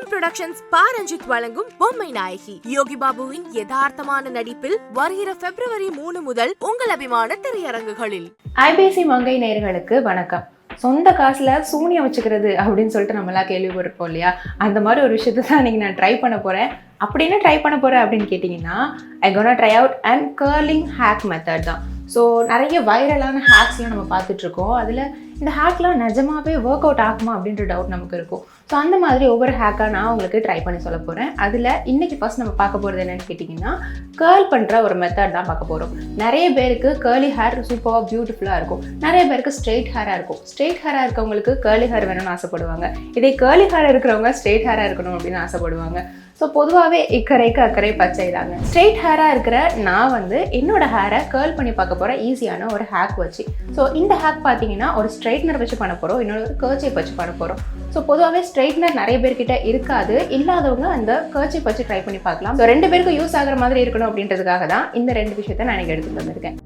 Productions Pa Ranjith வழங்கும் பொம்மை நாயகி யோகி பாபுவின் யதார்த்தமான நடிப்பில் வருகிற February 3 முதல் உங்கள் அபிமான திரையரங்குகளில். IBC மங்கை நேயர்களுக்கு வணக்கம். சொந்த காசுல சூனியம் வச்சுக்கிறது அப்படின்னு சொல்லிட்டு நம்மளாம் கேள்விப்பட்டிருப்போம் இல்லையா? அந்த மாதிரி ஒரு விஷயத்தை தான் இன்னைக்கு நான் ட்ரை பண்ண போறேன். அப்படி என்ன ட்ரை பண்ண போறேன் அப்படின்னு கேட்டிங்கன்னா, I gonna try out and curling hack method தான். ஸோ நிறைய வைரலான ஹேக்ஸ்லாம் நம்ம பார்த்துட்ருக்கோம். அதில் இந்த ஹேக்லாம் நிஜமாவே ஒர்க் அவுட் ஆகுமா அப்படின்ற டவுட் நமக்கு இருக்கும். ஸோ அந்த மாதிரி ஒவ்வொரு ஹேக்காக நான் உங்களுக்கு ட்ரை பண்ணி சொல்ல போகிறேன். அதில் இன்றைக்கி ஃபர்ஸ்ட் நம்ம பார்க்க போகிறது என்னென்னு கேட்டிங்கன்னா, கேர்ள் பண்ணுற ஒரு மெத்தட் தான் பார்க்க போகிறோம். நிறைய பேருக்கு கேர்லி ஹேர் சூப்பராக பியூட்டிஃபுல்லாக இருக்கும், நிறைய பேருக்கு ஸ்ட்ரெயிட் ஹேராக இருக்கும். ஸ்ட்ரெயிட் ஹேராக இருக்கவங்களுக்கு கேர்லி ஹேர் வேணும்னு ஆசைப்படுவாங்க. இதே கேர்லி ஹேர் இருக்கிறவங்க ஸ்ட்ரெயிட் ஹேராக இருக்கணும் அப்படின்னு ஆசைப்படுவாங்க. ஸோ பொதுவாகவே இக்கரைக்கு அக்கறை பச்சை தாங்க. ஸ்ட்ரெயிட் ஹேராக இருக்கிற நான் வந்து என்னோட ஹேரை கேர்ள் பண்ணி பார்க்க போகிறேன் ஈஸியான ஒரு ஹேக் வச்சு. ஸோ இந்த ஹேக் பார்த்தீங்கன்னா ஒரு ஸ்ட்ரைட்னர் வச்சு பண்ண போகிறோம், இன்னொரு கர்ச்சீப் வச்சு பண்ண போகிறோம். ஸோ பொதுவாகவே ஸ்ட்ரைட்னர் நிறைய பேர்கிட்ட இருக்காது, இல்லாதவங்க அந்த கர்ச்சீப் வச்சு ட்ரை பண்ணி பார்க்கலாம். ஸோ ரெண்டு பேருக்கும் யூஸ் ஆகிற மாதிரி இருக்கணும் அப்படின்றதுக்காக தான் இந்த ரெண்டு விஷயத்தை நான் எனக்கு எடுத்துகிட்டு வந்திருக்கேன்.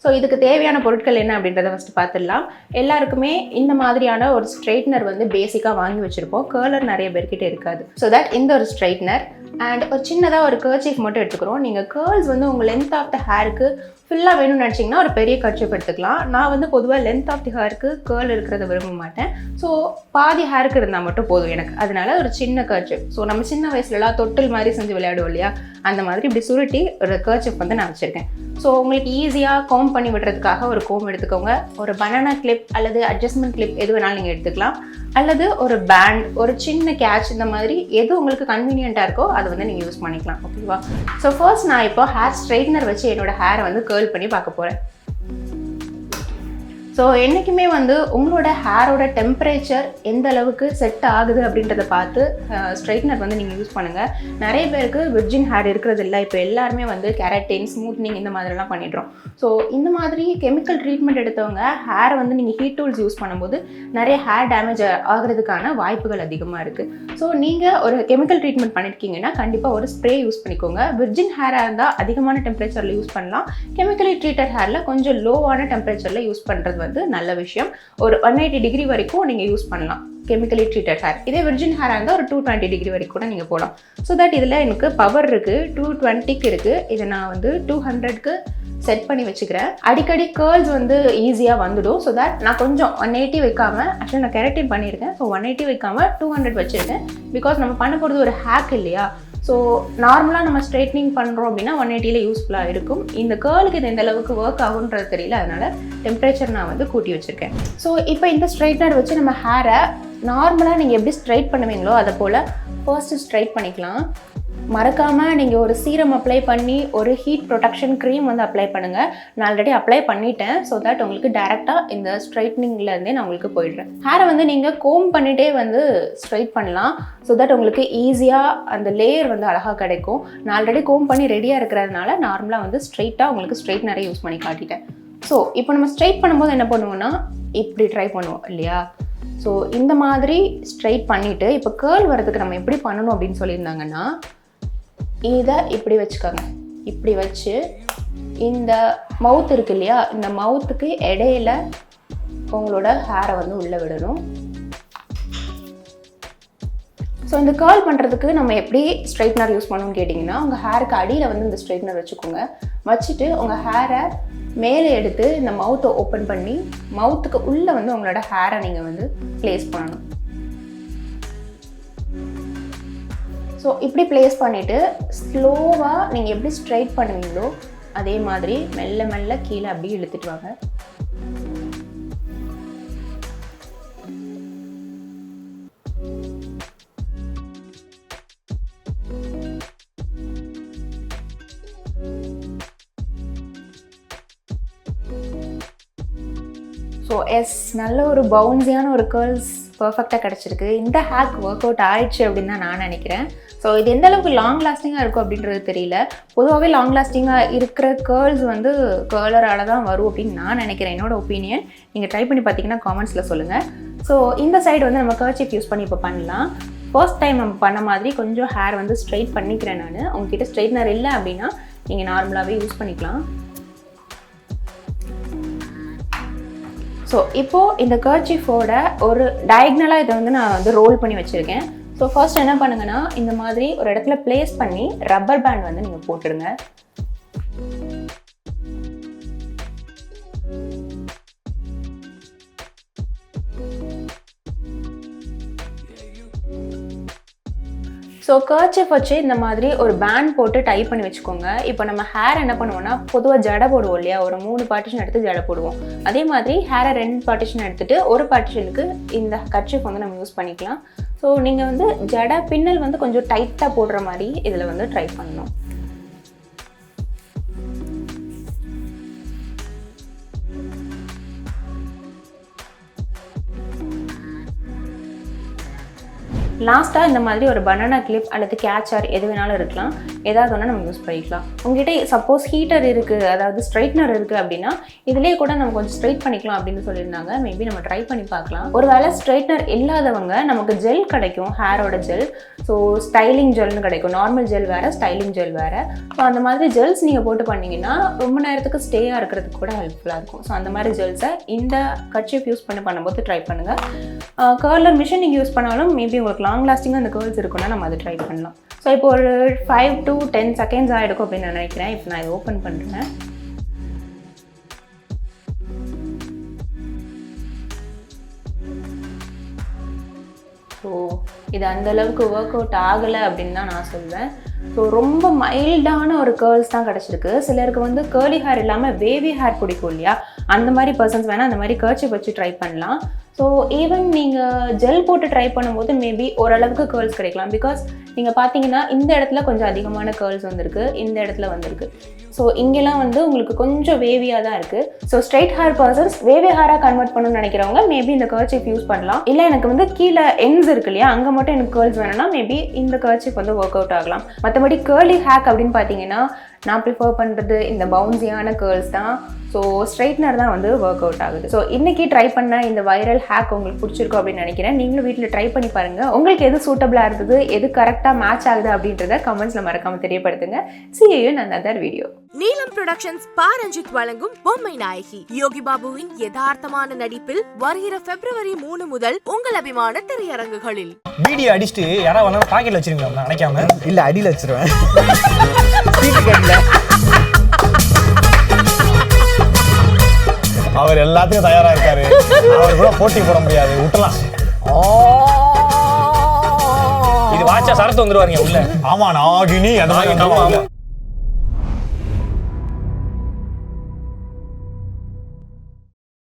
ஸோ இதுக்கு தேவையான பொருட்கள் என்ன அப்படின்றத ஃபஸ்ட்டு பார்த்துடலாம். எல்லாருக்குமே இந்த மாதிரியான ஒரு ஸ்ட்ரைட்னர் வந்து பேசிக்காக வாங்கி வச்சுருப்போம். கேர்லர் நிறைய பேர்கிட்ட இருக்காது. ஸோ தட் இந்த ஒரு ஸ்ட்ரைட்னர் அண்ட் ஒரு சின்னதாக ஒரு கர்ச்சீஃப் மட்டும் எடுத்துக்கிறோம். நீங்கள் கேர்ள்ஸ் வந்து உங்கள் லென்த் ஆஃப் த ஹேருக்கு ஃபுல்லாக வேணும்னு நினச்சிங்கன்னா ஒரு பெரிய கர்ச்சீஃப் எடுத்துக்கலாம். நான் வந்து பொதுவாக லென்த் ஆஃப் தி ஹேருக்கு கேர்ள் இருக்கிறத விரும்ப மாட்டேன். ஸோ பாதி ஹேருக்கு இருந்தால் மட்டும் போதும் எனக்கு. அதனால ஒரு சின்ன கர்ச்சீஃப். ஸோ நம்ம சின்ன வயசுலலாம் தொட்டில் மாதிரி செஞ்சு விளையாடுவோம் இல்லையா, அந்த மாதிரி இப்படி சுருட்டி ஒரு கர்ச்சீஃப் வந்து நான் வச்சுருக்கேன். ஸோ உங்களுக்கு ஈஸியாக கோம் பண்ணி விடுறதுக்காக ஒரு கோம் எடுத்துக்கோங்க. ஒரு பனானா கிளிப் அல்லது அட்ஜஸ்ட்மெண்ட் கிளிப் எது வேணாலும் நீங்கள் எடுத்துக்கலாம். அல்லது ஒரு பேண்ட், ஒரு சின்ன கேட்ச், இந்த மாதிரி எது உங்களுக்கு கன்வீனியண்ட்டாக இருக்கோ அதை வந்து நீங்கள் யூஸ் பண்ணிக்கலாம். ஓகேவா? ஸோ ஃபர்ஸ்ட் நான் இப்போ ஹேர் ஸ்ட்ரைட்னர் வச்சு என்னோட ஹேரை வந்து கேர்ள் பண்ணி பார்க்க போகிறேன். ஸோ என்றைக்குமே வந்து உங்களோட ஹேரோட டெம்பரேச்சர் எந்த அளவுக்கு செட் ஆகுது அப்படின்றத பார்த்து ஸ்ட்ரைட்னர் வந்து நீங்கள் யூஸ் பண்ணுங்கள். நிறைய பேருக்கு விர்ஜின் ஹேர் இருக்கிறது இல்லை. இப்போ எல்லாருமே வந்து கெரட்டின், ஸ்மூத்னிங் இந்த மாதிரிலாம் பண்ணிடுறோம். ஸோ இந்த மாதிரி கெமிக்கல் ட்ரீட்மெண்ட் எடுத்தவங்க ஹேரை வந்து நீங்கள் ஹீட் டூல்ஸ் யூஸ் பண்ணும்போது நிறைய ஹேர் டேமேஜ் ஆகிறதுக்கான வாய்ப்புகள் அதிகமாக இருக்குது. ஸோ நீங்கள் ஒரு கெமிக்கல் ட்ரீட்மெண்ட் பண்ணியிருக்கீங்கன்னா கண்டிப்பாக ஒரு ஸ்ப்ரே யூஸ் பண்ணிக்கோங்க. விர்ஜின் ஹேராக இருந்தால் அதிகமான டெம்பரேச்சரில் யூஸ் பண்ணலாம். கெமிக்கலி ட்ரீட்டட் ஹேரில் கொஞ்சம் லோவான டெம்பரேச்சரில் யூஸ் பண்ணுறது வந்து நல்ல விஷயம். ஒரு 180 டிகிரி வரைக்கும் நீங்கள் யூஸ் பண்ணலாம் கெமிக்கலி ட்ரீட்டட் ஹேர். இதே விர்ஜின் ஹேராக இருந்தால் ஒரு 220 டிகிரி வரைக்கும் கூட நீங்கள் போகலாம். ஸோ தட் இதில் எனக்கு பவர் இருக்குது, 220க்கு இருக்குது. இதை நான் வந்து 200க்கு செட் பண்ணி வச்சுக்கிறேன். அடிக்கடி கேர்ள்ஸ் வந்து ஈஸியாக வந்துடும். ஸோ தட் நான் கொஞ்சம் 180 வைக்காமல், ஆக்சுவலி நான் கெரட்டின் பண்ணியிருக்கேன். ஸோ 180 வைக்காமல் 200 வச்சுருக்கேன். பிகாஸ் நம்ம பண்ண போகிறது ஒரு ஹேக் இல்லையா. ஸோ நார்மலாக நம்ம ஸ்ட்ரைட்னிங் பண்ணுறோம் அப்படின்னா 180ல் யூஸ்ஃபுல்லாக இருக்கும். இந்த கேர்ளுக்கு இது எந்த அளவுக்கு ஒர்க் ஆகுன்றது தெரியல, அதனால் டெம்பரேச்சர் நான் வந்து கூட்டி வச்சுருக்கேன். ஸோ இப்போ இந்த ஸ்ட்ரைட்னர் வச்சு நம்ம ஹேரை நார்மலாக நீங்கள் எப்படி ஸ்ட்ரைட் பண்ணுவீங்களோ அதை போல் ஃபர்ஸ்ட்டு ஸ்ட்ரைட் பண்ணிக்கலாம். மறக்காமல் நீங்கள் ஒரு சீரம் அப்ளை பண்ணி ஒரு ஹீட் ப்ரொடெக்ஷன் க்ரீம் வந்து அப்ளை பண்ணுங்கள். நான் ஆல்ரெடி அப்ளை பண்ணிட்டேன். ஸோ தட் உங்களுக்கு டேரெக்டாக இந்த ஸ்ட்ரைட்னிங்லேருந்தே நான் உங்களுக்கு போயிடுறேன். ஹேரை வந்து நீங்கள் கோம் பண்ணிகிட்டே வந்து ஸ்ட்ரைட் பண்ணலாம். ஸோ தட் உங்களுக்கு ஈஸியாக அந்த லேயர் வந்து அழகாக கிடைக்கும். நான் ஆல்ரெடி கோம் பண்ணி ரெடியாக இருக்கிறதுனால நார்மலாக வந்து ஸ்ட்ரைட்டாக உங்களுக்கு ஸ்ட்ரைட்னரே யூஸ் பண்ணி காட்டிட்டேன். ஸோ இப்போ நம்ம ஸ்ட்ரைட் பண்ணும்போது என்ன பண்ணுவோம்னா இப்படி ட்ரை பண்ணுவோம் இல்லையா. ஸோ இந்த மாதிரி ஸ்ட்ரைட் பண்ணிவிட்டு இப்போ கேர்ள் வரதுக்கு நம்ம எப்படி பண்ணணும் அப்படின்னு சொல்லியிருந்தாங்கன்னா, இதை இப்படி வச்சுக்கோங்க. இப்படி வச்சு இந்த மவுத் இருக்கு இல்லையா, இந்த மவுத்துக்கு இடையில உங்களோட ஹேரை வந்து உள்ளே விடணும். ஸோ இந்த கேர்ள் பண்ணுறதுக்கு நம்ம எப்படி ஸ்ட்ரைட்னர் யூஸ் பண்ணணும்னு கேட்டிங்கன்னா, உங்கள் ஹேருக்கு அடியில் வந்து இந்த ஸ்ட்ரைட்னர் வச்சுக்கோங்க. வச்சுட்டு உங்கள் ஹேரை மேலே எடுத்து இந்த மவுத்தை ஓப்பன் பண்ணி மவுத்துக்கு உள்ளே வந்து உங்களோட ஹேரை நீங்கள் வந்து ப்ளேஸ் பண்ணணும். ஸோ இப்படி ப்ளேஸ் பண்ணிவிட்டு ஸ்லோவாக நீங்கள் எப்படி ஸ்ட்ரைட் பண்ணுவீங்களோ அதே மாதிரி மெல்ல மெல்ல கீழே அப்படி இழுத்துட்டு வாங்க. ஸோ நல்ல ஒரு பவுன்ஸியான ஒரு கேர்ள்ஸ் பர்ஃபெக்டாக கிடச்சிருக்கு. இந்த ஹேக் ஒர்க் அவுட் ஆயிடுச்சு அப்படின்னு தான் நான் நினைக்கிறேன். ஸோ இது எந்த அளவுக்கு லாங் லாஸ்டிங்காக இருக்கும் அப்படின்றது தெரியல. பொதுவாகவே லாங் லாஸ்டிங்காக இருக்கிற கேர்ள்ஸ் வந்து கேர்லரால் தான் வரும் அப்படின்னு நான் நினைக்கிறேன். என்னோட ஒப்பீனியன். நீங்கள் ட்ரை பண்ணி பார்த்தீங்கன்னா காமெண்ட்ஸில் சொல்லுங்கள். ஸோ இந்த சைடு வந்து நம்ம கர்ச்சீஃப் யூஸ் பண்ணி இப்போ பண்ணலாம். ஃபர்ஸ்ட் டைம் நம்ம பண்ண மாதிரி கொஞ்சம் ஹேர் வந்து ஸ்ட்ரைட் பண்ணிக்கிறேன் நான். உங்ககிட்ட ஸ்ட்ரைட்னர் இல்லை அப்படின்னா நீங்கள் நார்மலாகவே யூஸ் பண்ணிக்கலாம். ஸோ இப்போது இந்த கர்ச்சீஃபோட ஒரு டயக்னலாக இதை வந்து நான் வந்து ரோல் பண்ணி வச்சுருக்கேன். ஸோ ஃபர்ஸ்ட் என்ன பண்ணுங்கன்னா, இந்த மாதிரி ஒரு இடத்துல பிளேஸ் பண்ணி ரப்பர் பேண்ட் வந்து நீங்கள் போட்டுடுங்க. ஸோ கர்ச்சீஃப் வச்சு இந்த மாதிரி ஒரு பேண்ட் போட்டு டைப் பண்ணி வச்சுக்கோங்க. இப்போ நம்ம ஹேர் என்ன பண்ணுவோம்னா, பொதுவாக ஜடை போடுவோம் இல்லையா, ஒரு 3 பார்ட்டிஷன் எடுத்து ஜடை போடுவோம். அதே மாதிரி ஹேரை 2 பார்ட்டிஷன் எடுத்துகிட்டு ஒரு பார்ட்டிஷனுக்கு இந்த கர்ச்சீஃப் வந்து நம்ம யூஸ் பண்ணிக்கலாம். ஸோ நீங்கள் வந்து ஜடை பின்னல் வந்து கொஞ்சம் டைட்டாக போடுற மாதிரி இதில் வந்து ட்ரை பண்ணணும். லாஸ்ட்டாக இந்த மாதிரி ஒரு பனானா கிளிப் அல்லது கேச்சர் எது வேணாலும் இருக்கலாம், ஏதாவது ஒன்று நம்ம யூஸ் பண்ணிக்கலாம். உங்ககிட்ட சப்போஸ் ஹீட்டர் இருக்குது, அதாவது ஸ்ட்ரைட்னர் இருக்குது அப்படின்னா இதிலே கூட நம்ம கொஞ்சம் ஸ்ட்ரைட் பண்ணிக்கலாம் அப்படின்னு சொல்லியிருந்தாங்க. மேபி நம்ம ட்ரை பண்ணி பார்க்கலாம். ஒரு வேளை ஸ்ட்ரைட்னர் இல்லாதவங்க நமக்கு ஜெல் கிடைக்கும், ஹேரோட ஜெல். ஸோ ஸ்டைலிங் ஜெல்னு கிடைக்கும். நார்மல் ஜெல் வேறு, ஸ்டைலிங் ஜெல் வேறு. ஸோ அந்த மாதிரி ஜெல்ஸ் நீங்கள் போட்டு பண்ணிங்கன்னா ரொம்ப நேரத்துக்கு ஸ்டேயாக இருக்கிறதுக்கு கூட ஹெல்ப்ஃபுல்லாக இருக்கும். ஸோ அந்த மாதிரி ஜெல்ஸை இந்த கர்ச்சீஃப் யூஸ் பண்ணும்போது ட்ரை பண்ணுங்கள். கர்லர் மிஷின் நீங்கள் யூஸ் பண்ணாலும் மேபி உங்களுக்கு லாங் லாஸ்டிங்காக அந்த கேர்ள்ஸ் இருக்குன்னா நம்ம அதை ட்ரை பண்ணலாம். ஸோ இப்போ ஒரு 5 to 10 seconds ஆகிடுக்கும் அப்படின்னு நான் நினைக்கிறேன். இப்போ நான் இதை ஓப்பன் பண்ணுறேன். ஸோ இது அந்தளவுக்கு ஒர்க் அவுட் ஆகலை அப்படின்னு தான் நான் சொல்வேன். ஸோ ரொம்ப மைல்டான ஒரு கேர்ள்ஸ் தான் கிடச்சிருக்கு. சிலருக்கு வந்து கேர்லி ஹேர் இல்லாமல் வேவி ஹேர் பிடிக்கும் இல்லையா, அந்த மாதிரி பர்சன்ஸ் வேணால் அந்த மாதிரி கர்ச்சீஃப் வச்சு ட்ரை பண்ணலாம். ஸோ ஈவன் நீங்கள் ஜெல் போட்டு ட்ரை பண்ணும்போது மேபி ஓரளவுக்கு கேர்ள்ஸ் கிடைக்கலாம். பிகாஸ் நீங்கள் பார்த்தீங்கன்னா இந்த இடத்துல கொஞ்சம் அதிகமான கேர்ள்ஸ் வந்திருக்கு, இந்த இடத்துல வந்திருக்கு. ஸோ இங்கெல்லாம் வந்து உங்களுக்கு கொஞ்சம் வேவியாக தான் இருக்குது. So straight hair persons wavy ஹேராக கன்வெர்ட் பண்ணணும்னு நினைக்கிறவங்க மேபி இந்த கர்ச்சீஃப் யூஸ் பண்ணலாம். இல்லை எனக்கு வந்து கீழே எண்ட்ஸ் இருக்கு இல்லையா, அங்கே மட்டும் எனக்கு கேர்ள்ஸ் வேணும்னா மேபி இந்த கர்ச்சீஃப் வந்து ஒர்க் அவுட் ஆகலாம். மற்றபடி கேர்லி ஹேக் அப்படின்னு பார்த்தீங்கன்னா நான் ப்ரிஃபர் பண்ணுறது இந்த பவுன்சியான கேர்ள்ஸ் தான். ஸோ ஸ்ட்ரைட்னர் தான் வந்து ஒர்க் அவுட் ஆகுது. ஸோ இன்றைக்கி ட்ரை பண்ண இந்த வைரல் ஹேக் உங்களுக்கு பிடிச்சிருக்கும் அப்படின்னு நினைக்கிறேன். நீங்களும் வீட்டில் ட்ரை பண்ணி பாருங்கள். உங்களுக்கு எது சூட்டபிளாக இருந்தது, எது கரெக்டாக மேட்ச் ஆகுது அப்படின்றத கமெண்ட்ஸில் மறக்காமல் தெரியப்படுத்துங்க. See you in another video. நீலம் ப்ரொடக்ஷன்ஸ் பாரஞ்சித் வழங்கும் பொம்மை நாயகி யோகி பாபுவின் யதார்த்தமான நடிப்பில் வருகிற February 3 முதல் உங்கள் அபிமான திரையரங்குகளில். வீடியோ அடிச்சுட்டு யாராவது வந்தாலும் பாக்கெட்ல வச்சிருக்கீங்களா? நினைக்காம இல்ல அடியில் வச்சிருவேன். அவர் எல்லாத்துக்கும் தயாரா இருக்காரு. அவர் கூட போட்டி போட முடியாது, விட்டுலாம். இது வாட்சா சரத்து வந்துருவாருங்க உள்ள. ஆமா நாகினி அந்த மாதிரி